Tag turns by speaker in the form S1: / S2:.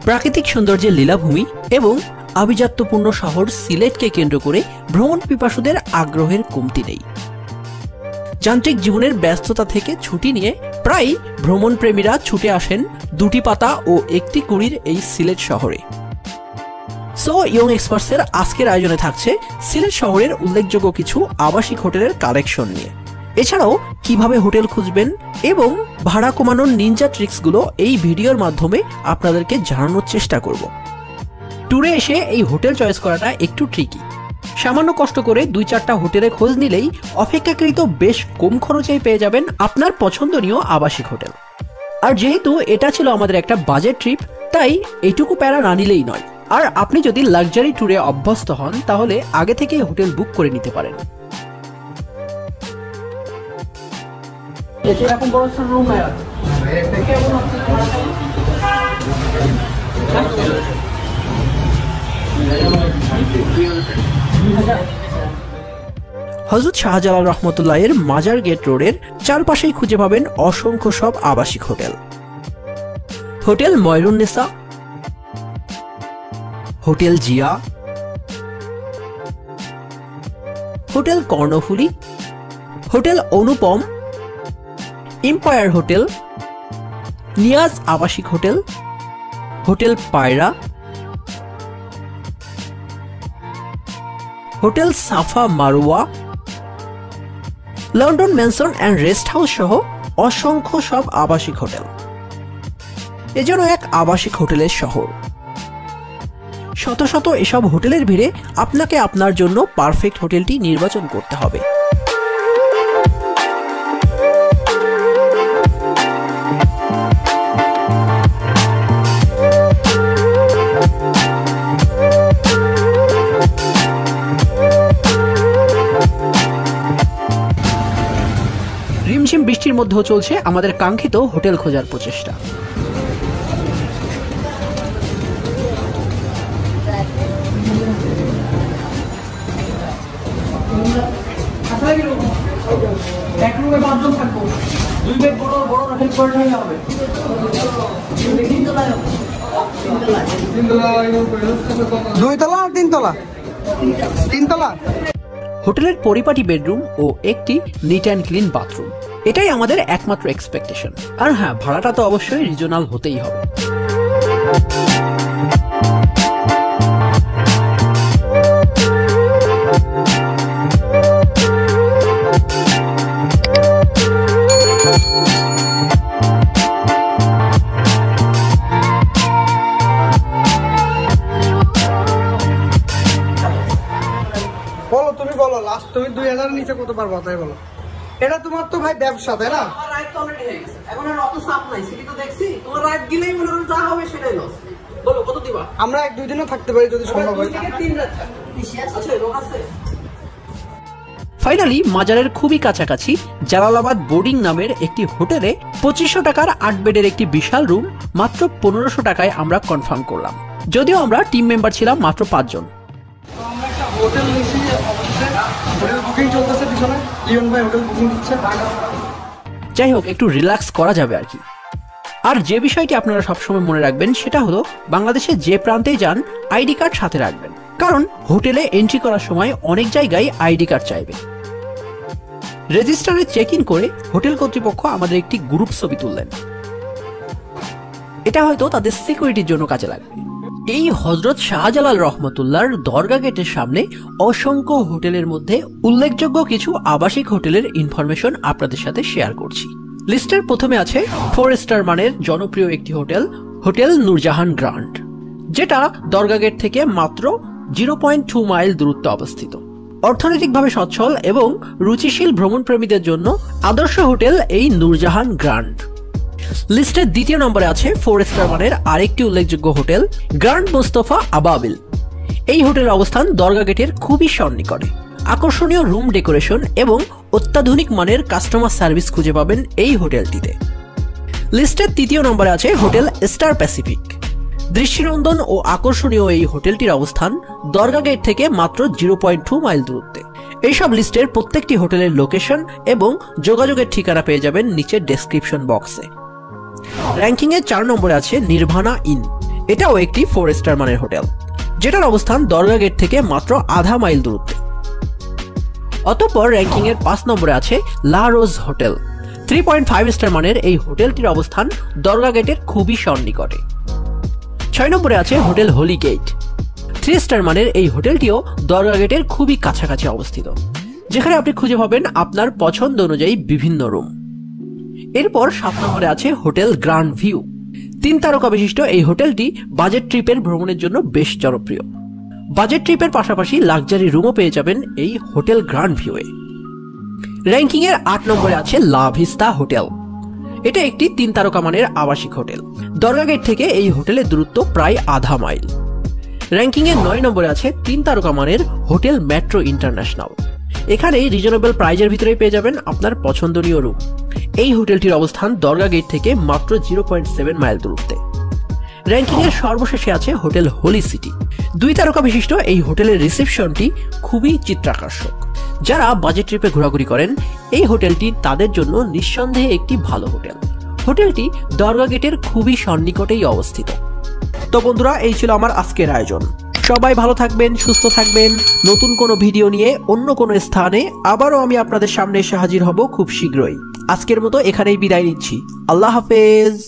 S1: প্রাকৃতিক সৌন্দর্যের লীলাভূমি এবং আভিজাত্যপূর্ণ শহর সিলেটকে কেন্দ্র করে ভ্রমণ পিপাসুদের আগ্রহের কমতি নেই। যান্ত্রিক জীবনের ব্যস্ততা থেকে ছুটি নিয়ে প্রায় ভ্রমণ প্রেমীরা ছুটে আসেন দুটি পাতা ও একটি কুড়ির এই সিলেট শহরে। সো ইয়ং এক্সপার্টসের আজকের আয়োজনে থাকছে সিলেট শহরের উল্লেখযোগ্য কিছু আবাসিক হোটেলের কালেকশন নিয়ে। এছাড়াও কিভাবে হোটেল খুঁজবেন এবং ভাড়া কমানোর নিনজা ট্রিক্সগুলো এই ভিডিওর মাধ্যমে আপনাদেরকে জানানোর চেষ্টা করব। ট্যুরে এসে এই হোটেল চয়েস করাটা একটু ট্রিকি। সামান্য কষ্ট করে 2-4টা হোটেলে খোঁজ নিলেই অপেক্ষাকৃত বেশ কম খরচেই পেয়ে যাবেন আপনার পছন্দনীয় আবাসিক হোটেল। আর যেহেতু এটা ছিল আমাদের একটা বাজেট ট্রিপ, তাই এইটুকু প্যারা না নিলেই নয়। আর আপনি যদি লাক্সারি ট্যুরে অভ্যস্ত হন তাহলে আগে থেকেই হোটেল বুক করে নিতে পারেন। এরকম বড় রুম নাই। হযরত শাহজালাল রহমতুল্লাহের মাজার গেট রোডের চারপাশেই খুঁজে পাবেন অসংখ্য সব আবাসিক hotel. Hotel Moyrunnesa, hotel Zia, hotel Karnaphuli, hotel Anupam, Empire hotel, Niaz আবাসিক hotel, hotel Payra, hotel Safa Marwa, London mansion and rest house সহ অসংখ্য সব আবাসিক হোটেল। এজন্য এক আবাসিক হোটেলের শহর। শত শত এসব হোটেলের ভিড়ে আপনাকে আপনার জন্য পারফেক্ট হোটেলটি নির্বাচন করতে হবে। রিমঝিম বৃষ্টির মধ্যেও চলছে আমাদের কাঙ্ক্ষিত হোটেল খোঁজার প্রচেষ্টা। হোটেলের পরিপাটি বেডরুম ও একটি নিট অ্যান্ড ক্লিন বাথরুম, এটাই আমাদের একমাত্র এক্সপেকটেশন। আর হ্যাঁ, ভাড়াটা তো অবশ্যই রিজনাল হতেই হবে।
S2: বলো, তুমি বলো লাস্ট তুমি 2000 নিচে কত পারবো তাই বলো। এটা তোমার তো ভাই ব্যবসা, তাই না?
S1: আমার রাইট অলরেডি হয়ে গেছে, এখন আর অত চাপ নাই। সিটি তো দেখছি, তোমার রাইট গিলেই মনে করো যা হবে সেটাই লস। বলো কত দিবা?
S2: আমরা 1-2 দিনও থাকতে পারি যদি সম্ভব হয়।
S1: 2 থেকে 3 রাত আছে, রোগ আছে। ফাইনালি মাজারের খুবই কাছাকাছি জালালাবাদ বোর্ডিং নামের একটি হোটেলে 2500 টাকার 8 বেডের একটি বিশাল রুম মাত্র 1500 টাকায় আমরা কনফার্ম করলাম। যদিও আমরা টিম মেম্বার ছিলাম মাত্র 5 জন।
S2: আমরা একটা হোটেল নিয়েছি, হোটেল বুকিং চলতেছে পিছনে, লিওন ভাই হোটেল বুকিং দিচ্ছে।
S1: যাই হোক, একটু রিল্যাক্স করা যাবে আর কি। আর যে বিষয়টি আপনারা সবসময় মনে রাখবেন সেটা হলো, বাংলাদেশে যে প্রান্তেই যান আইডি কার্ড সাথে রাখবেন, কারণ হোটেলে এন্ট্রি করার সময় অনেক জায়গায় আইডি কার্ড চাইবে। রেজিস্টারে চেক ইন করে হোটেল কর্তৃপক্ষ আমাদের একটি গ্রুপ ছবি তুললেন। এটা হয়তো তাদের সিকিউরিটির জন্য কাজে লাগবে। এই হযরত শাহজালাল রহমতুল্লাহর দরগা গেটের সামনে অসংখ্য হোটেলের মধ্যে উল্লেখযোগ্য কিছু আবাসিক হোটেলের ইনফরমেশন আপনাদের সাথে শেয়ার করছি। লিস্টের প্রথমে আছে 4 স্টার মানের জনপ্রিয় একটি হোটেল, হোটেল নূরজাহান গ্র্যান্ড, যেটা দরগা গেট থেকে মাত্র 0.2 মাইল দূরত্বে অবস্থিত। অর্থনৈতিকভাবে সচ্ছল এবং রুচিশীল ভ্রমণ প্রেমীদের জন্য আদর্শ হোটেল এই নূরজাহান গ্র্যান্ড। লিস্টের দ্বিতীয় নম্বরে আছে 4 স্টার মানের আরেকটি উল্লেখযোগ্য হোটেল, গ্র্যান্ড মোস্তফা আবাবিল। এই হোটেলের অবস্থান দরগা গেটের খুবই সন্নিকটে। আকর্ষণীয় রুম ডেকোরেশন এবং অত্যাধুনিক মানের কাস্টমার সার্ভিস খুঁজে পাবেন এই হোটেলটিতে। লিস্টের তৃতীয় নম্বরে আছে হোটেল স্টার প্যাসিফিক। দৃষ্টিনন্দন ও আকর্ষণীয় এই হোটেলটির অবস্থান দরগা গেট থেকে মাত্র 0.2 মাইল দূরত্বে। এইসব লিস্টের প্রত্যেকটি হোটেলের লোকেশন এবং যোগাযোগের ঠিকানা পেয়ে যাবেন নিচের ডেসক্রিপশন বক্সে। র্যাঙ্কিং এর 4 নম্বরে আছে নির্ভানা ইন। এটাও একটি 4 স্টার মানের হোটেল, যেটার অবস্থান দরগা গেট থেকে মাত্র আধা মাইল দূরত্বে। অতঃপর র্যাঙ্কিং এর 5 নম্বরে আছে লা রোজ হোটেল। 3.5 স্টার মানের এই হোটেলটির অবস্থান দরগা গেটের খুবই সন্নিকটে। 6 নম্বরে আছে হোটেল হোলি গেট। 3 স্টার মানের এই হোটেলটিও দরগা গেটের খুবই কাছাকাছি অবস্থিত, যেখানে আপনি খুঁজে পাবেন আপনার পছন্দ অনুযায়ী বিভিন্ন রুম। এরপর 7 নম্বরে আছে হোটেল গ্র্যান্ড ভিউ। 3 তারকা বিশিষ্ট এই হোটেলটি বাজেট ট্রিপের ভ্রমণের জন্য বেশ জনপ্রিয়। বাজেট ট্রিপের পাশাপাশি লাক্সারি রুমও পেয়ে যাবেন এই হোটেল গ্র্যান্ড ভিউয়ে। র্যাঙ্কিং এর 8 নম্বরে আছে লা ভিস্তা হোটেল। এটা একটি 3 তারকা মানের আবাসিক হোটেল। দরগা গেট থেকে এই হোটেলের দূরত্ব প্রায় আধা মাইল। র্যাঙ্কিং এর 9 নম্বরে আছে 3 তারকা মানের হোটেল মেট্রো ইন্টারন্যাশনাল। এখানে রিজনেবল প্রাইজের ভিতরে পেয়ে যাবেন আপনার পছন্দনীয় রুম। এই হোটেলটির অবস্থান দরগা গেট থেকে মাত্র 0.7 মাইল দূরত্বে। র্যাঙ্কিং এর সর্বশেষে আছে হোটেল হোলি সিটি। 2 তারকা বিশিষ্ট এই হোটেলের রিসেপশনটি খুবই চিত্রাকর্ষক। যারা বাজেট ট্রিপে ঘোরাঘুরি করেন, এই হোটেলটি তাদের জন্য নিঃসন্দেহে একটি ভালো হোটেল। হোটেলটি দরগা গেটের খুবই সন্নিকটেই অবস্থিত। তো বন্ধুরা, এই ছিল আমার আজকের আয়োজন। সবাই ভালো থাকবেন, সুস্থ থাকবেন। নতুন কোনো ভিডিও নিয়ে অন্য কোনো স্থানে আবারও আমি আপনাদের সামনে এসে হাজির হব খুব শীঘ্রই। আজকের মতো এখানেই বিদায় নিচ্ছি। আল্লাহ হাফেজ।